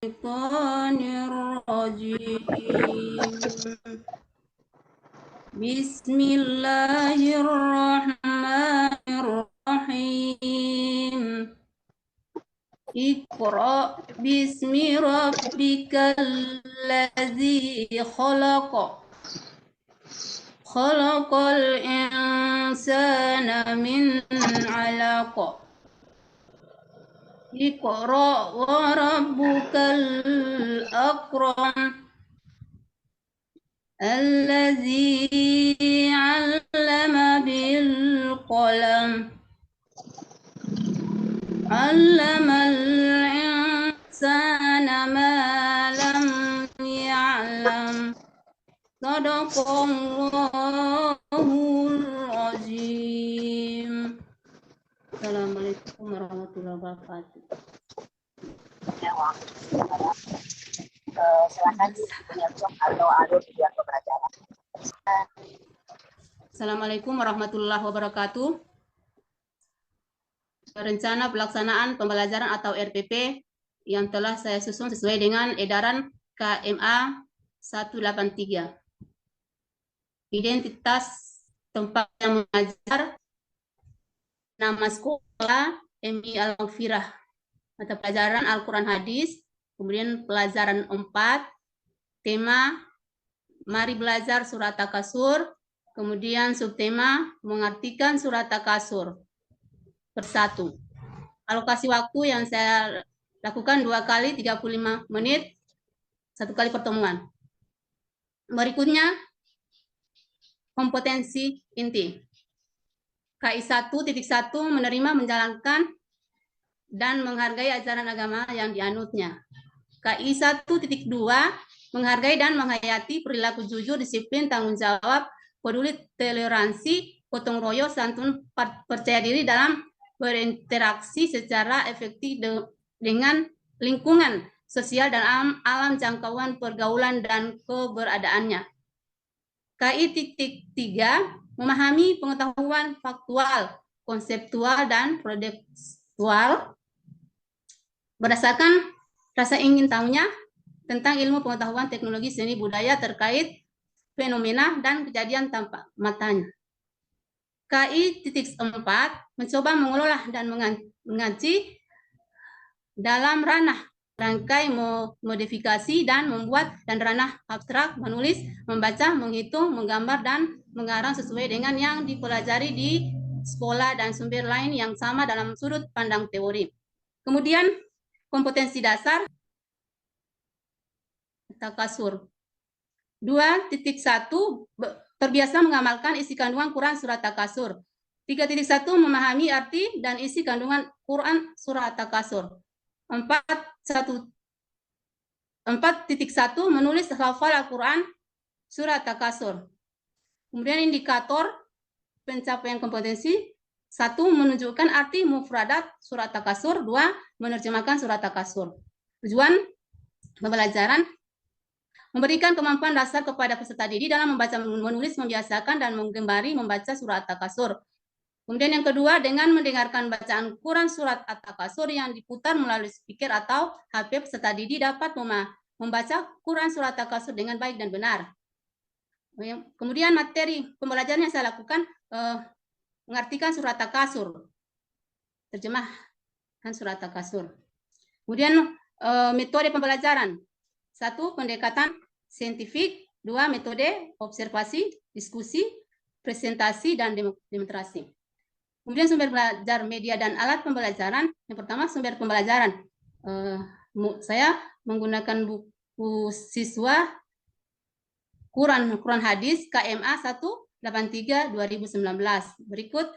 الشيطان الرجيم. بسم الله الرحمن الرحيم. اقرأ باسم ربك الذي خلق. خلق الإنسان من علق. اقرأ وربك الأكرم الذي علم بالقلم علم الإنسان ما لم يعلم صدق الله العظيم. Assalamualaikum warahmatullahi wabarakatuh. Silakan atau ada tujuan pembelajaran. Assalamualaikum warahmatullahi wabarakatuh. Rencana pelaksanaan pembelajaran atau RPP yang telah saya susun sesuai dengan edaran KMA 183. Identitas tempat yang mengajar, nama sekolah MI Al-Maghfirah, mata pelajaran Al-Quran Hadis, kemudian pelajaran 4, tema mari belajar surat Takasur, kemudian subtema mengartikan surat Takasur persatu. Alokasi waktu yang saya lakukan 2 kali 35 menit, 1 kali pertemuan. Berikutnya, kompetensi inti. KI 1.1 menerima, menjalankan, dan menghargai ajaran agama yang dianutnya. KI 1.2 menghargai dan menghayati perilaku jujur, disiplin, tanggung jawab, peduli, toleransi, gotong royong, santun, percaya diri dalam berinteraksi secara efektif dengan lingkungan sosial dan alam jangkauan pergaulan dan keberadaannya. KI 3 memahami pengetahuan faktual, konseptual, dan protekstual berdasarkan rasa ingin tahunya tentang ilmu pengetahuan teknologi seni budaya terkait fenomena dan kejadian tanpa matanya. KI 4 mencoba mengelola dan mengaji dalam ranah rangkai modifikasi dan membuat dan ranah abstrak, menulis, membaca, menghitung, menggambar, dan mengarang sesuai dengan yang dipelajari di sekolah dan sumber lain yang sama dalam sudut pandang teori. Kemudian kompetensi dasar Takasur 2.1 terbiasa mengamalkan isi kandungan Quran surat Takasur. 3.1 memahami arti dan isi kandungan Quran surat Takasur. 4.1 menulis hafal Al-Quran surat Takasur. Kemudian indikator pencapaian kompetensi 1 menunjukkan arti mufradat surat Takasur, 2 menerjemahkan surat Takasur. Tujuan pembelajaran memberikan kemampuan dasar kepada peserta didik dalam membaca, menulis, membiasakan, dan menggembari membaca surat At-Takasur. Kemudian yang kedua, dengan mendengarkan bacaan Quran surat At-Takasur yang diputar melalui speaker atau HP, peserta didik dapat membaca Quran surat At-Takasur dengan baik dan benar. Kemudian materi pembelajaran yang saya lakukan, mengartikan surat At-Takasur, terjemahkan surat At-Takasur. Kemudian metode pembelajaran. 1. Pendekatan saintifik. 2. Metode observasi, diskusi, presentasi, dan demonstrasi. Kemudian sumber belajar, media, dan alat pembelajaran. Yang pertama, sumber pembelajaran. Saya menggunakan buku siswa Quran Hadis KMA 183 2019. Berikut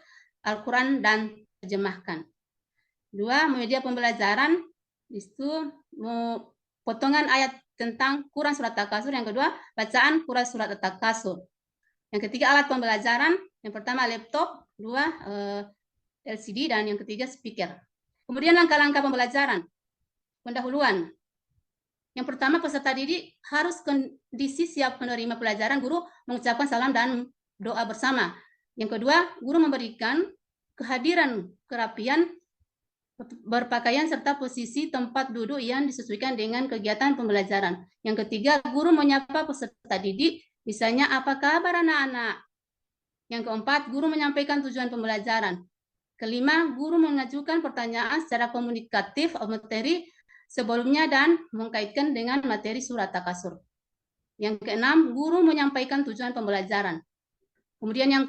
Al-Quran dan terjemahkan. 2. Media pembelajaran. Itu potongan ayat tentang Quran surat At-Takasur. Yang kedua, bacaan Quran surat At-Takasur. Yang ketiga, alat pembelajaran. Yang pertama, laptop. 2, LCD. Dan yang ketiga, speaker. Kemudian langkah-langkah pembelajaran. Pendahuluan. Yang pertama, peserta didik harus kondisi siap menerima pelajaran. Guru mengucapkan salam dan doa bersama. Yang kedua, guru memberikan kehadiran kerapian berpakaian serta posisi tempat duduk yang disesuaikan dengan kegiatan pembelajaran. Yang ketiga, guru menyapa peserta didik, misalnya apa kabar anak-anak. Yang keempat, guru menyampaikan tujuan pembelajaran. Kelima, guru mengajukan pertanyaan secara komunikatif materi sebelumnya dan mengkaitkan dengan materi surat takasur. Yang keenam, guru menyampaikan tujuan pembelajaran. Kemudian yang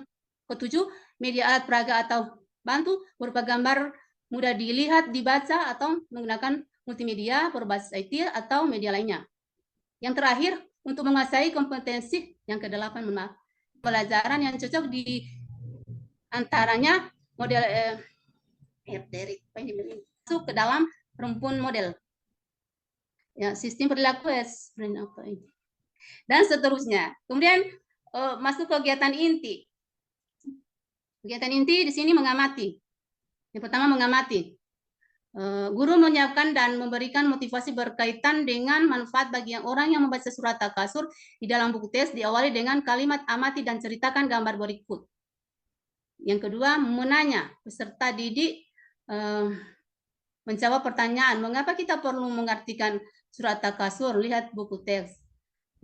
ketujuh, media alat peraga atau bantu berupa gambar mudah dilihat, dibaca, atau menggunakan multimedia berbasis IT atau media lainnya. Yang terakhir, untuk menguasai kompetensi yang kedelapan, pelajaran yang cocok di antaranya model masuk ke dalam rumpun model. Ya, sistem perilaku dan seterusnya. Kemudian masuk kegiatan inti. Kegiatan inti di sini mengamati. Yang pertama mengamati. Guru menyiapkan dan memberikan motivasi berkaitan dengan manfaat bagi orang yang membaca surat takasur di dalam buku teks, diawali dengan kalimat amati dan ceritakan gambar berikut. Yang kedua, menanya. Peserta didik menjawab pertanyaan, mengapa kita perlu mengartikan surat takasur? Lihat buku teks.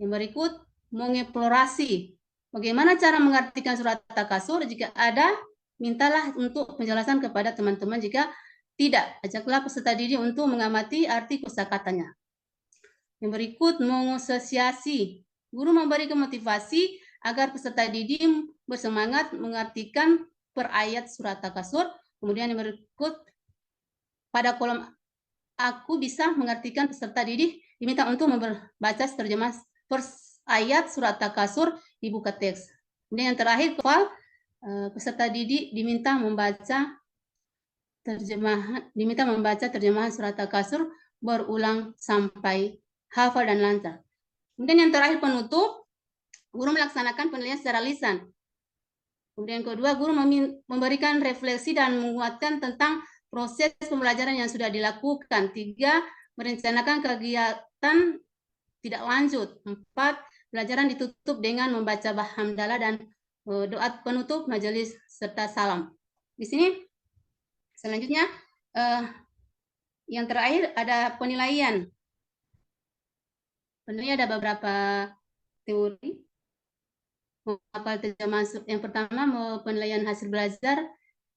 Yang berikut, mengeksplorasi. Bagaimana cara mengartikan surat takasur? Jika ada, mintalah untuk penjelasan kepada teman-teman. Jika tidak, ajaklah peserta didik untuk mengamati arti kosakatanya. Yang berikut, mengasosiasi. Guru memberikan motivasi agar peserta didik bersemangat mengartikan per ayat surat takasur. Kemudian yang berikut, pada kolom aku bisa mengartikan, peserta didik diminta untuk membaca terjemah per ayat surat takasur di buku teks. Kemudian yang terakhir, peserta didik diminta membaca terjemahan surat takasur berulang sampai hafal dan lancar. Kemudian yang terakhir, penutup, guru melaksanakan penilaian secara lisan. Kemudian yang kedua, guru memberikan refleksi dan menguatkan tentang proses pembelajaran yang sudah dilakukan. 3, merencanakan kegiatan tidak lanjut. 4, pelajaran ditutup dengan membaca hamdalah dan doa penutup majelis serta salam. Di sini selanjutnya yang terakhir ada penilaian. Penilaian ada beberapa teori. Menghafal terjemahan yang pertama, penilaian hasil belajar,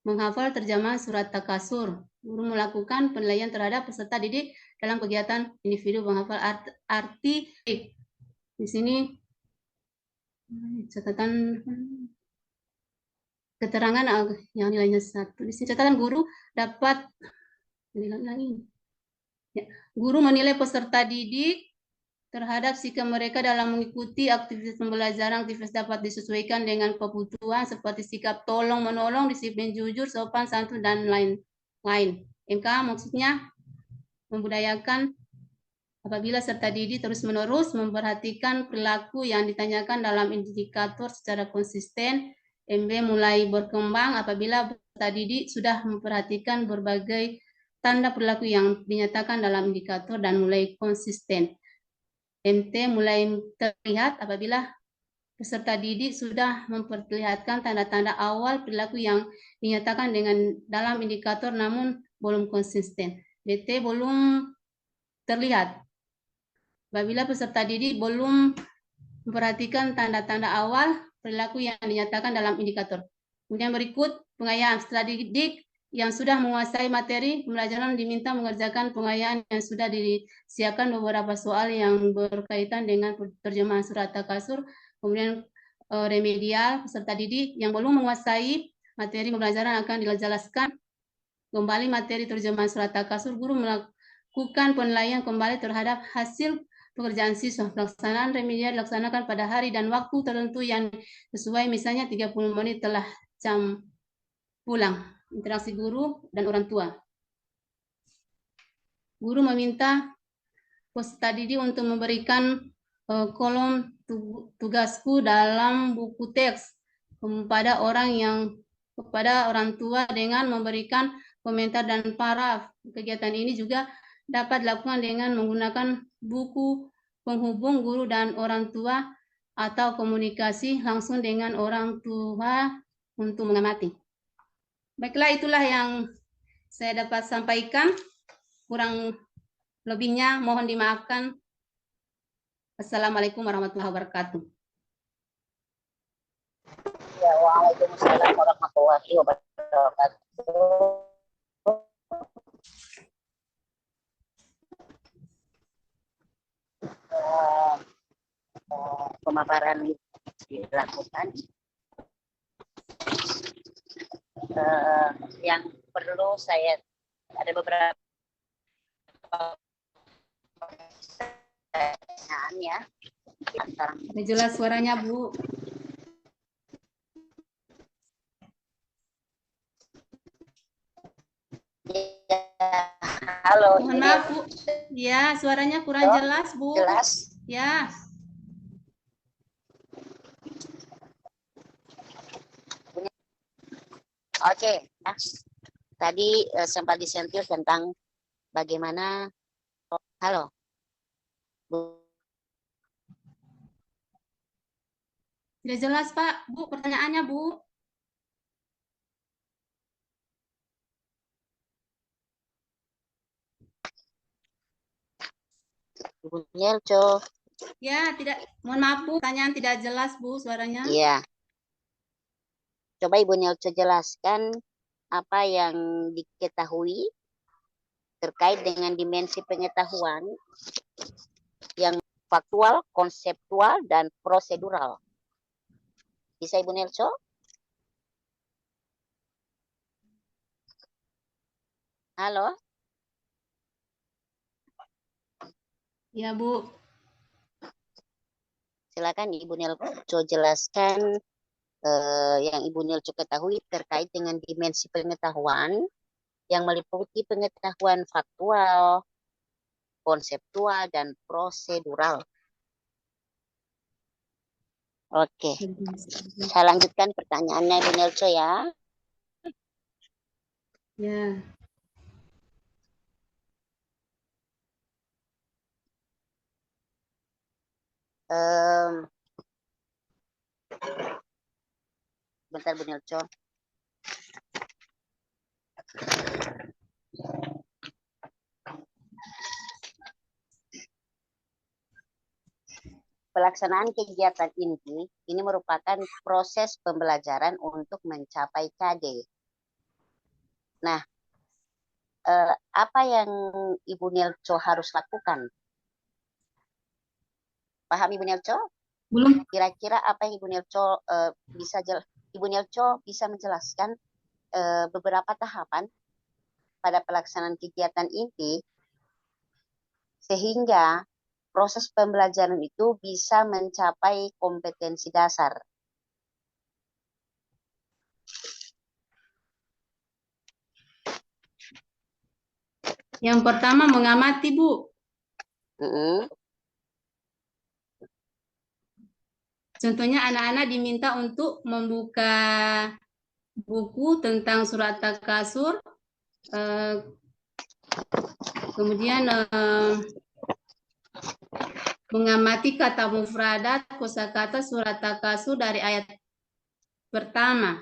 menghafal terjemahan surat takasur. Guru melakukan penilaian terhadap peserta didik dalam kegiatan individu menghafal arti. Di sini catatan keterangan yang nilainya 1. Di sini catatan guru dapat guru menilai peserta didik terhadap sikap mereka dalam mengikuti aktivitas pembelajaran. Aktivitas dapat disesuaikan dengan kebutuhan seperti sikap tolong menolong, disiplin jujur, sopan santun, dan lain-lain. MK maksudnya membudayakan apabila peserta didik terus-menerus memperhatikan perilaku yang ditanyakan dalam indikator secara konsisten. MB mulai berkembang apabila peserta didik sudah memperhatikan berbagai tanda perilaku yang dinyatakan dalam indikator dan mulai konsisten. MT mulai terlihat apabila peserta didik sudah memperlihatkan tanda-tanda awal perilaku yang dinyatakan dengan dalam indikator namun belum konsisten. BT belum terlihat apabila peserta didik belum memperhatikan tanda-tanda awal perilaku yang dinyatakan dalam indikator. Kemudian berikut pengayaan. Peserta didik yang sudah menguasai materi pembelajaran diminta mengerjakan pengayaan yang sudah disiapkan beberapa soal yang berkaitan dengan terjemahan surat takasur. Kemudian remedial, peserta didik yang belum menguasai materi pembelajaran akan dijelaskan kembali materi terjemahan surat takasur. Guru melakukan penilaian kembali terhadap hasil pekerjaan siswa. Pelaksanaan remedial dilaksanakan pada hari dan waktu tertentu yang sesuai, misalnya 30 menit telah jam pulang. Interaksi guru dan orang tua. Guru meminta peserta didik untuk memberikan kolom tugasku dalam buku teks kepada orang tua dengan memberikan komentar dan paraf. Kegiatan ini juga dapat dilakukan dengan menggunakan buku penghubung guru dan orang tua atau komunikasi langsung dengan orang tua untuk mengamati. Baiklah, itulah yang saya dapat sampaikan. Kurang lebihnya mohon dimaafkan. Assalamualaikum warahmatullahi wabarakatuh. Ya, waalaikumsalam warahmatullahi wabarakatuh. Pemaparan dilakukan. Yang perlu saya ada beberapa pertanyaan ya. Jelas suaranya, Bu. Ya, halo. Mohon maaf, Bu. Ya, suaranya kurang jelas, Bu. Jelas. Ya. Oke. Nah, tadi sempat disentil tentang bagaimana. Halo. Bu. Tidak jelas, Pak. Bu, pertanyaannya, Bu. Ibu Nyelco. Ya, tidak. Mohon maaf, Bu. Pertanyaan tidak jelas, Bu, suaranya. Iya. Coba Ibu Nyelco jelaskan apa yang diketahui terkait dengan dimensi pengetahuan yang faktual, konseptual, dan prosedural. Bisa Ibu Nyelco? Halo? Ya, Bu. Silakan Ibu Nyelco jelaskan yang Ibu Nyelco ketahui terkait dengan dimensi pengetahuan yang meliputi pengetahuan faktual, konseptual, dan prosedural. Oke, saya lanjutkan pertanyaannya Ibu Nyelco ya. Ya. Bentar Bu Nyelco. Pelaksanaan kegiatan ini merupakan proses pembelajaran untuk mencapai KD. Nah, apa yang Ibu Nyelco harus lakukan? Paham Ibu Nyelco? Belum. Kira-kira apa yang Ibu Nyelco Ibu Nyelco bisa menjelaskan beberapa tahapan pada pelaksanaan kegiatan inti sehingga proses pembelajaran itu bisa mencapai kompetensi dasar. Yang pertama mengamati, Bu. Contohnya anak-anak diminta untuk membuka buku tentang surat takasur, kemudian mengamati kata mufradat, kosakata surat takasur dari ayat pertama.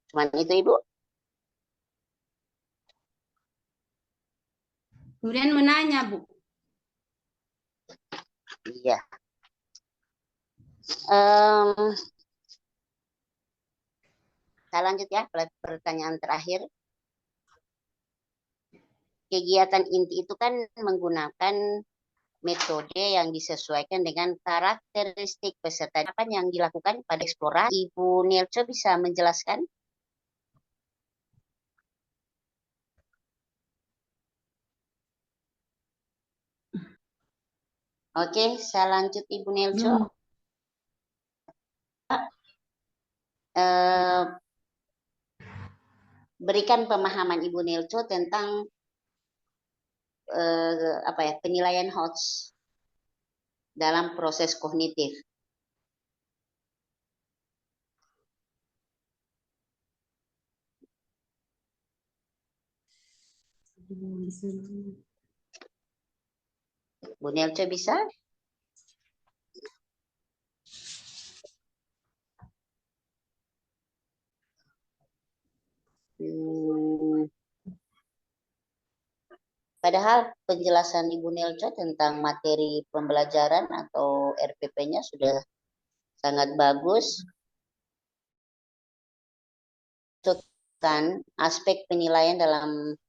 Cuman itu Ibu? Kemudian menanya, Bu. Iya. Saya lanjut ya, pertanyaan terakhir. Kegiatan inti itu kan menggunakan metode yang disesuaikan dengan karakteristik peserta. Apa yang dilakukan pada eksplorasi? Ibu Nyelco bisa menjelaskan? Oke, saya lanjut Ibu Nyelco. Berikan pemahaman Ibu Nyelco tentang penilaian HOTS dalam proses kognitif. Bu Nyelco bisa? Padahal penjelasan Ibu Nelco tentang materi pembelajaran atau RPP-nya sudah sangat bagus. Kan aspek penilaian dalam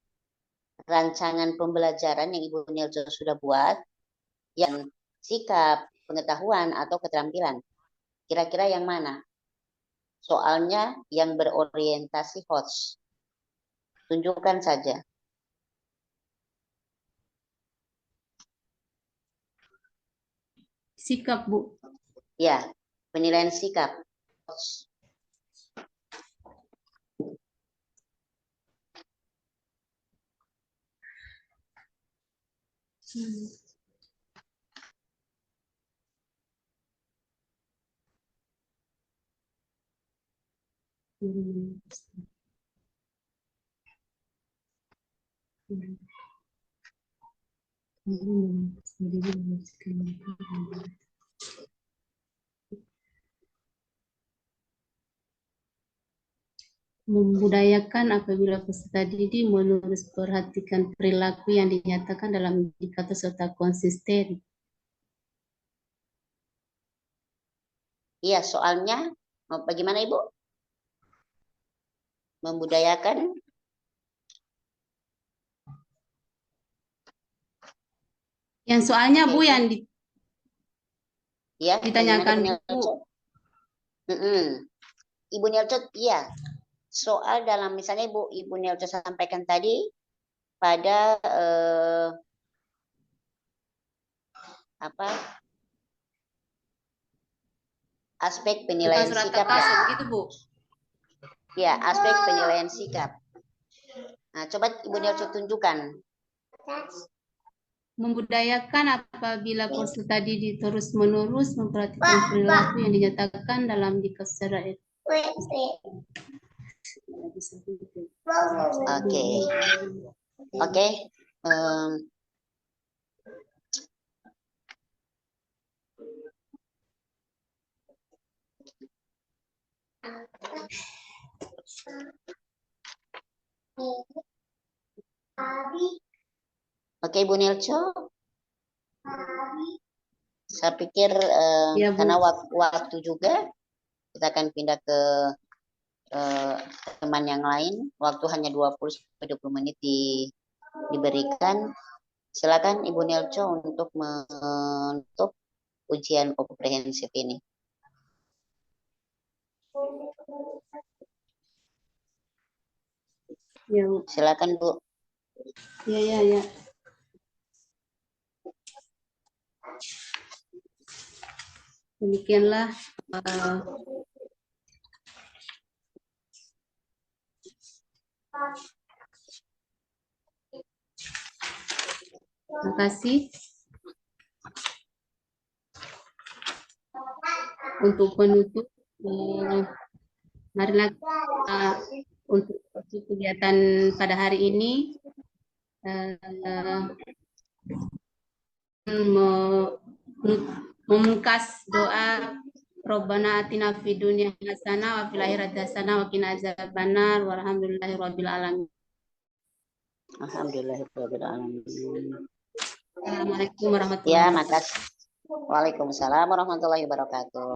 rancangan pembelajaran yang Ibu Nelco sudah buat, yang sikap, pengetahuan, atau keterampilan. Kira-kira yang mana? Soalnya yang berorientasi host. Tunjukkan saja. Sikap, Bu. Ya, penilaian sikap. Membudayakan apabila peserta didik menulis perhatikan perilaku yang dinyatakan dalam indikator serta konsisten. Iya, soalnya bagaimana Ibu? Membudayakan. Yang soalnya Bu yang ya, ditanyakan Bu. Ibu Nelco, iya. Soal dalam misalnya Ibu Nelco sampaikan tadi pada aspek penilaian sikap. Gitu, Bu. Ya, aspek penilaian sikap. Nah, coba Ibu Nelco tunjukkan. Membudayakan apabila peserta didik terus-menerus memperhatikan perilaku yang dinyatakan dalam indikator secara Oke. Oke, Ibu Nelco. Saya pikir ya, karena waktu juga kita akan pindah ke teman yang lain. Waktu hanya 20-20 menit diberikan. Silakan Ibu Nelco untuk menutup ujian komprehensif ini. Ya, silakan Bu. Ya. Demikianlah terima kasih untuk penutup. Marilah untuk kegiatan pada hari ini memungkas doa Rabbana atina fid dunya hasanah wa fil akhirati hasanah wa qina azabannar walhamdulillahirabbil alamin. Alhamdulillahirabbil alamin. Assalamualaikum warahmatullahi wabarakatuh. Ya, makasih. Waalaikumsalam warahmatullahi wabarakatuh.